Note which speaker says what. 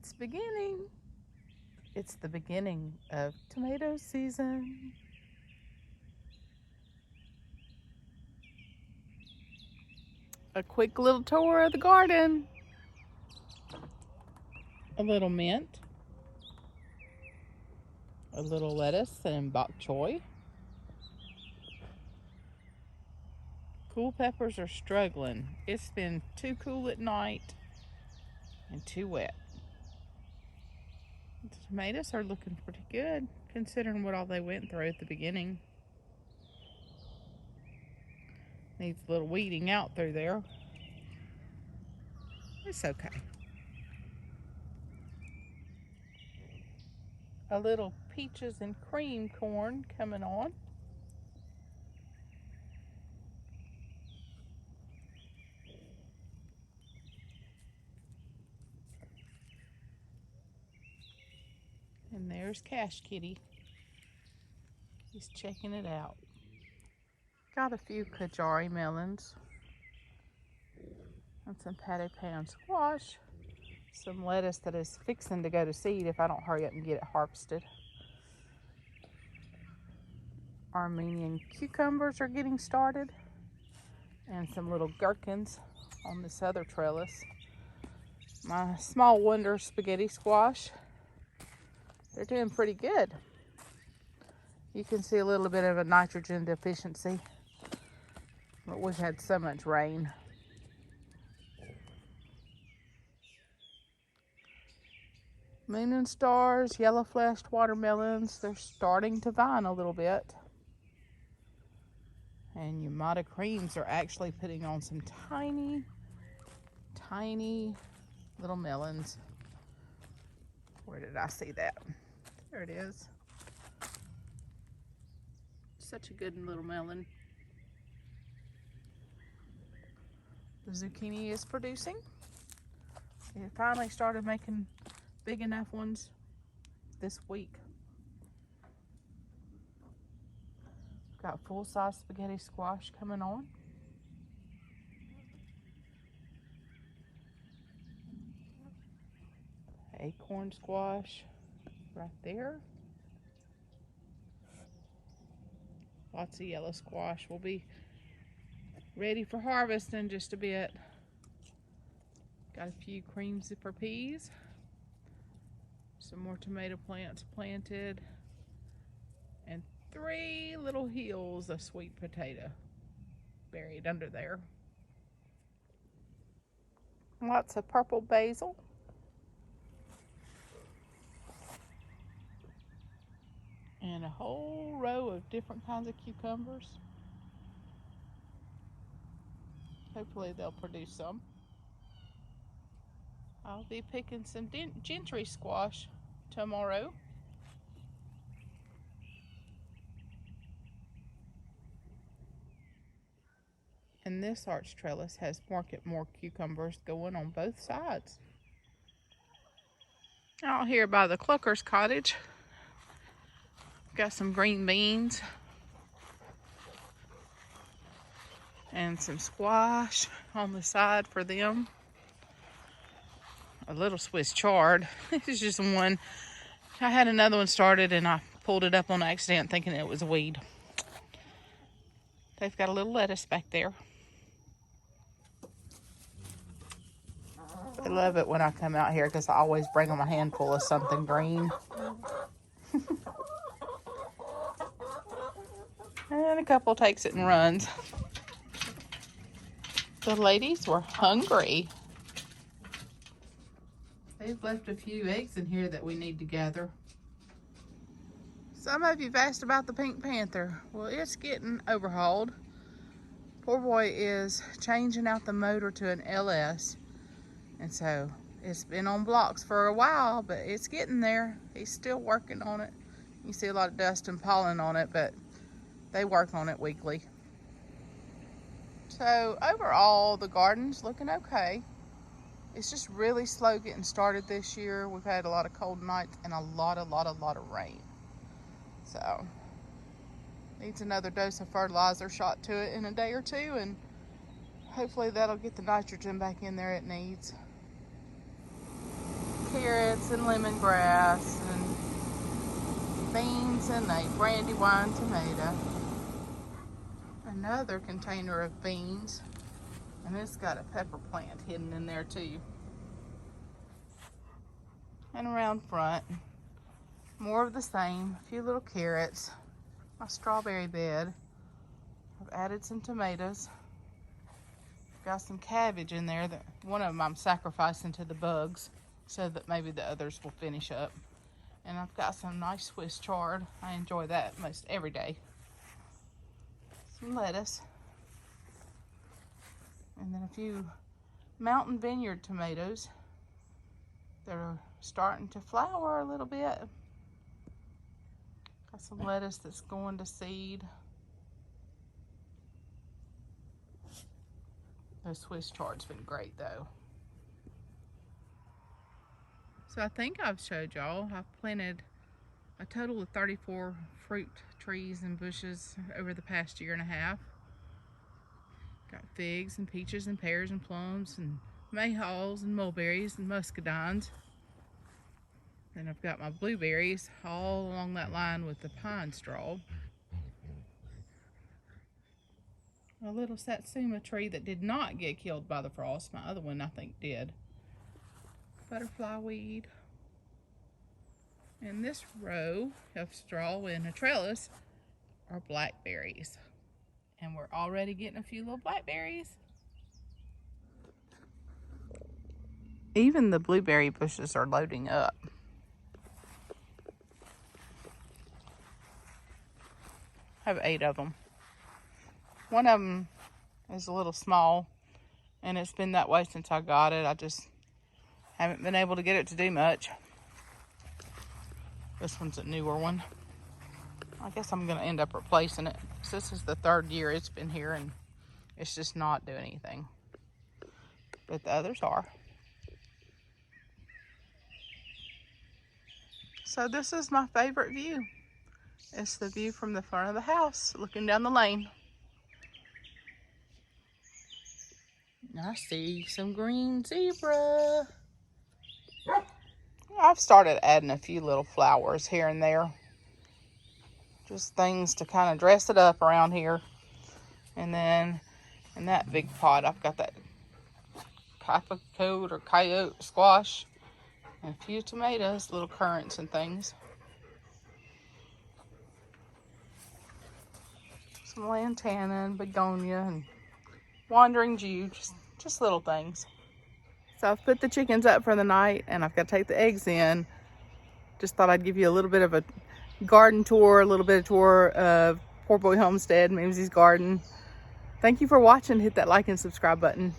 Speaker 1: It's beginning. It's the beginning of tomato season. A quick little tour of the garden. A little mint. A little lettuce and bok choy. Cool peppers are struggling. It's been too cool at night and too wet. The tomatoes are looking pretty good considering what all they went through at the beginning. Needs a little weeding out through there. It's okay. A little peaches and cream corn coming on. And there's Cash Kitty. He's checking it out. Got a few Kajari melons. And some patty pan squash. Some lettuce that is fixing to go to seed if I don't hurry up and get it harvested. Armenian cucumbers are getting started. And some little gherkins on this other trellis. My small wonder spaghetti squash. They're doing pretty good. You can see a little bit of a nitrogen deficiency, but we've had so much rain. Moon and stars, yellow fleshed watermelons, they're starting to vine a little bit. And Yamada creams are actually putting on some tiny, tiny little melons. Where did I see that? There it is. Such a good little melon. The zucchini is producing. It finally started making big enough ones this week. Got full-size spaghetti squash coming on. Acorn squash right there. Lots of yellow squash will be ready for harvest in just a bit. Got a few cream zipper peas. Some more tomato plants planted. And 3 little hills of sweet potato buried under there. Lots of purple basil. And a whole row of different kinds of cucumbers. Hopefully they'll produce some. I'll be picking some gentry squash tomorrow. And this arch trellis has more cucumbers going on both sides. Out here by the Clucker's cottage, got some green beans and some squash on the side for them. A little Swiss chard. This is just one. I had another one started and I pulled it up on accident thinking it was a weed. They've got a little lettuce back there. I love it when I come out here because I always bring them a handful of something green. And a couple takes it and runs. The ladies were hungry. They've left a few eggs in here that we need to gather. Some of you've asked about the Pink Panther. Well, it's getting overhauled. PoorBoy is changing out the motor to an LS. And so it's been on blocks for a while, but it's getting there. He's still working on it. You see a lot of dust and pollen on it, but they work on it weekly. So overall, the garden's looking okay. It's just really slow getting started this year. We've had a lot of cold nights and a lot of rain. So needs another dose of fertilizer shot to it in a day or two, and hopefully that'll get the nitrogen back in there it needs. carrots and lemongrass and beans and a brandywine tomato. Another container of beans, and it's got a pepper plant hidden in there too. And around front, more of the same, a few little carrots, my strawberry bed. I've added some tomatoes. Got some cabbage in there, that one of them I'm sacrificing to the bugs so that maybe the others will finish up. And I've got some nice Swiss chard. I enjoy that most every day. Some lettuce. And then a few mountain vineyard tomatoes that are starting to flower a little bit. Got some lettuce that's going to seed. The Swiss chard's been great though. So I think I've showed y'all, I've planted a total of 34 fruit trees and bushes over the past year and a half. Got figs and peaches and pears and plums and mayhaws and mulberries and muscadines. And I've got my blueberries all along that line with the pine straw. A little satsuma tree that did not get killed by the frost. My other one I think did. Butterfly weed. And this row of straw in a trellis are blackberries. And we're already getting a few little blackberries. Even the blueberry bushes are loading up. I have 8 of them. One of them is a little small, and it's been that way since I got it. I just haven't been able to get it to do much. This one's a newer one. I guess I'm going to end up replacing it. So this is the 3rd year it's been here, and it's just not doing anything. But the others are. So this is my favorite view. It's the view from the front of the house, looking down the lane. I see some green zebra. I've started adding a few little flowers here and there. Just things to kind of dress it up around here. And then in that big pot, I've got that coyote squash and a few tomatoes, little currants and things. Some lantana and begonia and wandering Jew, just little things. So I've put the chickens up for the night and I've got to take the eggs in. Just thought I'd give you a little bit of a garden tour, a little bit of tour of PoorBoy Homestead, Mimsy's garden. Thank you for watching. Hit that like and subscribe button.